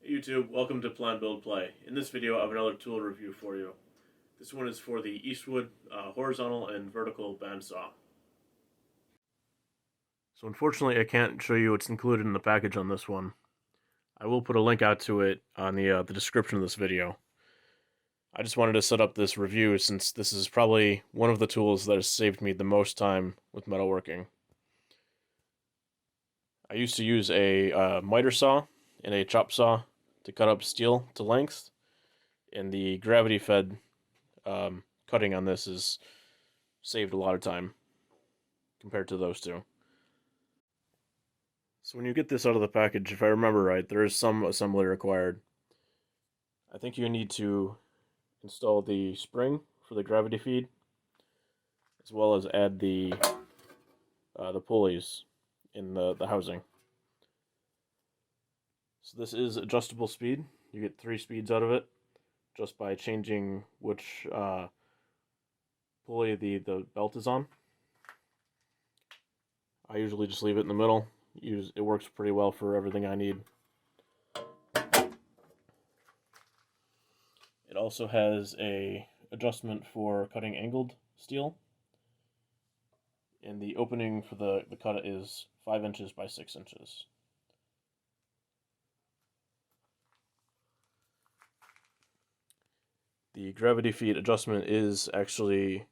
Hey YouTube, welcome to Plan Build Play. In this video I have another tool review for you. This one is for the Eastwood horizontal and vertical bandsaw. So unfortunately I can't show you what's included in the package on this one. I will put a link out to it on the description of this video. I just wanted to set up this review since this is probably one of the tools that has saved me the most time with metalworking. I used to use a miter saw and a chop saw to cut up steel to length, and the gravity-fed cutting on this is saved a lot of time compared to those two. So when you get this out of the package, if I remember right, there is some assembly required. I think you need to install the spring for the gravity feed, as well as add the pulleys in the housing. So this is adjustable speed. You get 3 speeds out of it just by changing which pulley the belt is on. I usually just leave it in the middle. It works pretty well for everything I need. It also has a adjustment for cutting angled steel, and the opening for the cut is 5 inches by 6 inches. The gravity feed adjustment is actually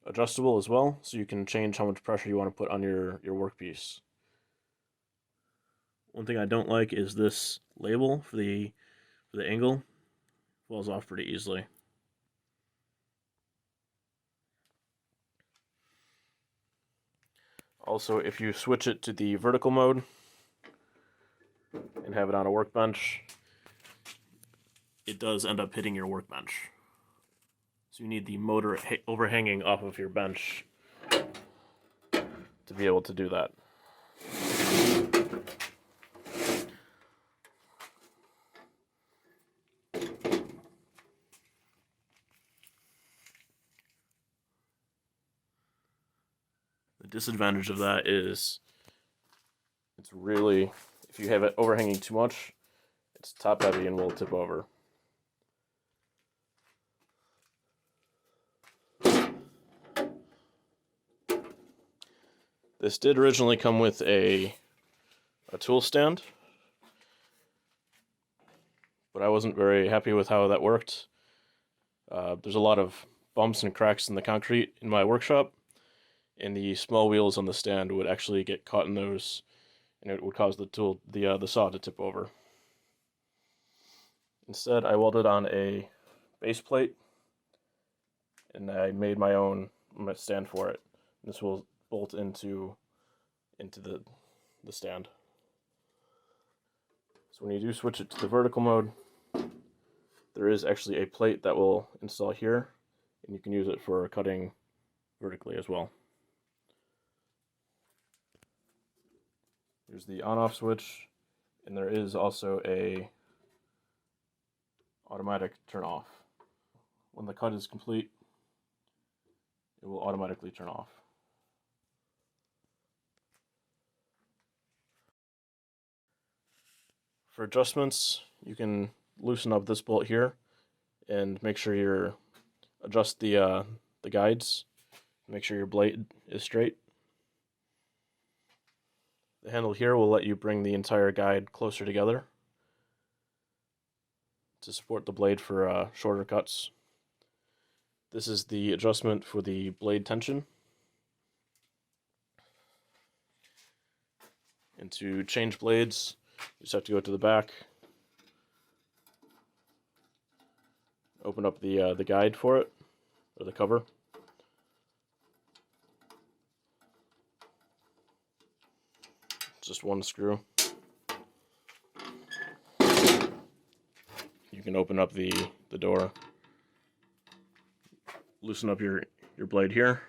adjustable as well, so you can change how much pressure you want to put on your workpiece. One thing I don't like is this label for the angle. Falls off pretty easily. Also, if you switch it to the vertical mode and have it on a workbench, it does end up hitting your workbench. So you need the motor overhanging off of your bench to be able to do that. The disadvantage of that is it's really, if you have it overhanging too much, it's top heavy and will tip over. This did originally come with a tool stand, but I wasn't very happy with how that worked. There's a lot of bumps and cracks in the concrete in my workshop, and the small wheels on the stand would actually get caught in those, and it would cause the saw to tip over. Instead, I welded on a base plate, and I made my own stand for it. This will bolt into the stand. So when you do switch it to the vertical mode, there is actually a plate that will install here, and you can use it for cutting vertically as well. There's the on-off switch, and there is also a automatic turn off. When the cut is complete, it will automatically turn off. For adjustments, you can loosen up this bolt here and make sure you adjust the guides. Make sure your blade is straight. The handle here will let you bring the entire guide closer together to support the blade for shorter cuts. This is the adjustment for the blade tension. And to change blades, you just have to go to the back, open up the guide for it, or the cover. Just one screw. You can open up the door, loosen up your blade here,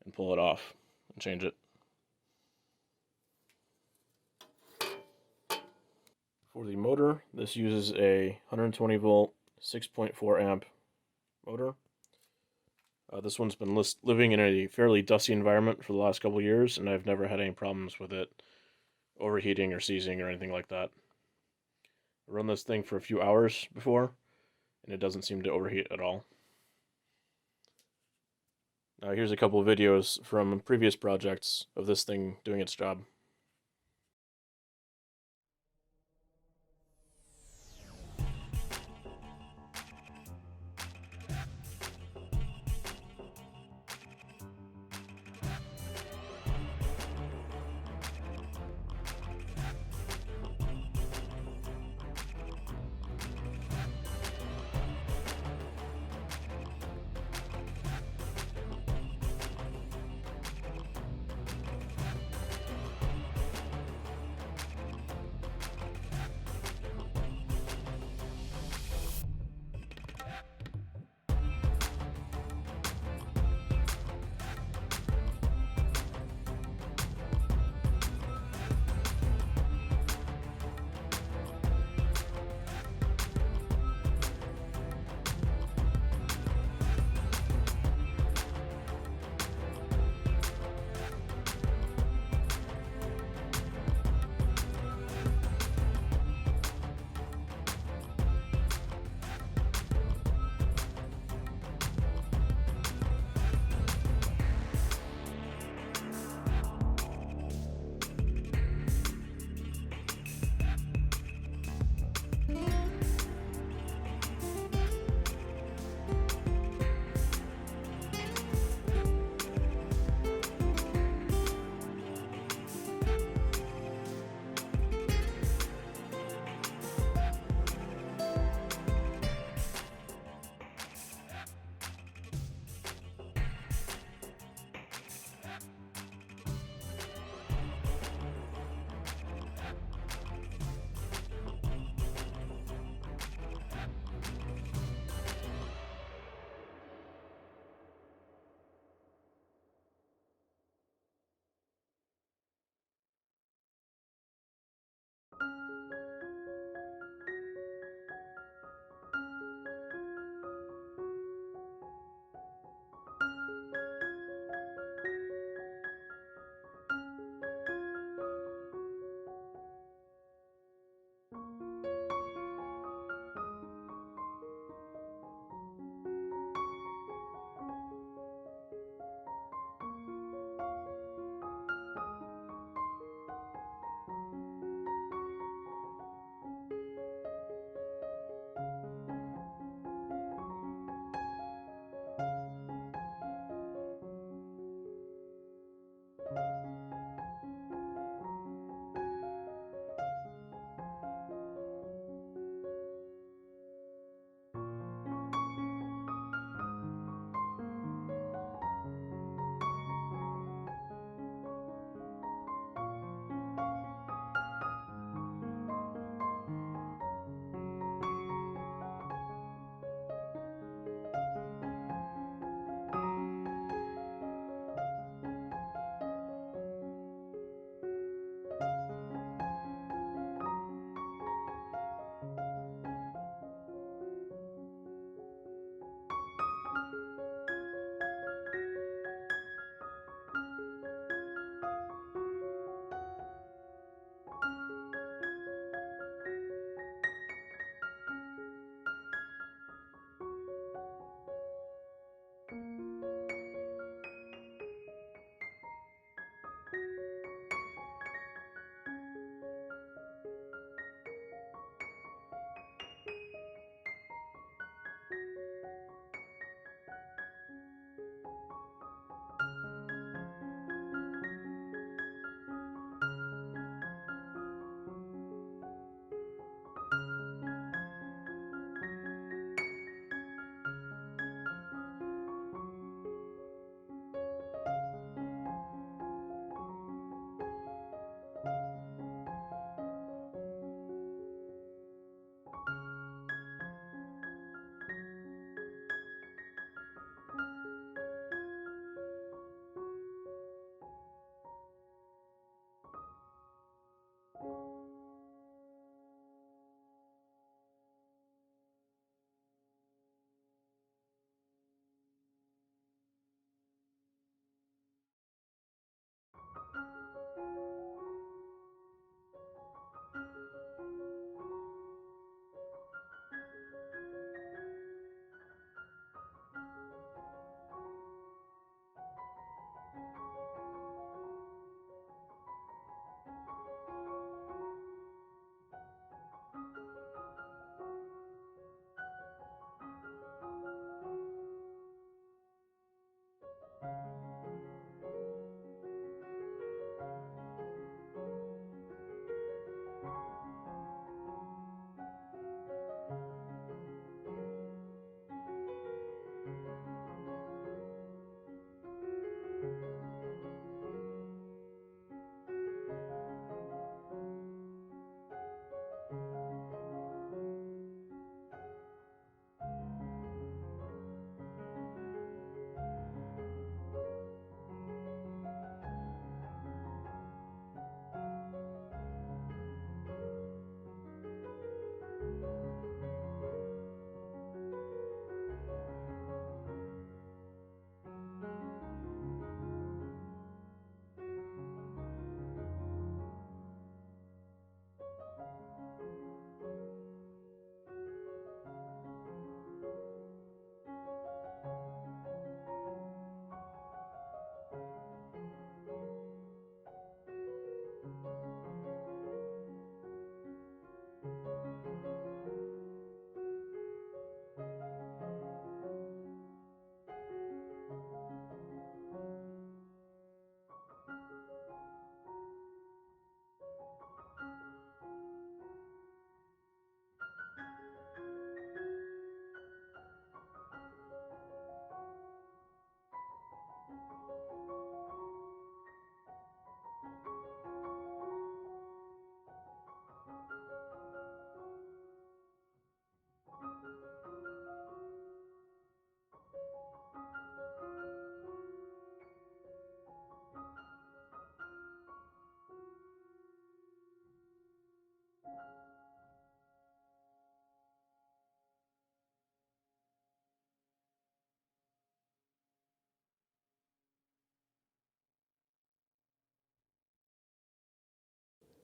and pull it off and change it. For the motor, this uses a 120 volt 6.4 amp motor. This one's been living in a fairly dusty environment for the last couple years, and I've never had any problems with it overheating or seizing or anything like that. I run this thing for a few hours before, and it doesn't seem to overheat at all. Now here's a couple of videos from previous projects of this thing doing its job.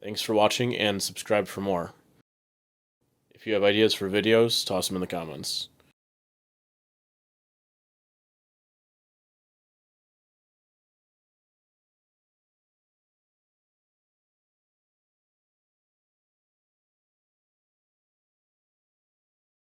Thanks for watching, and subscribe for more. If you have ideas for videos, toss them in the comments.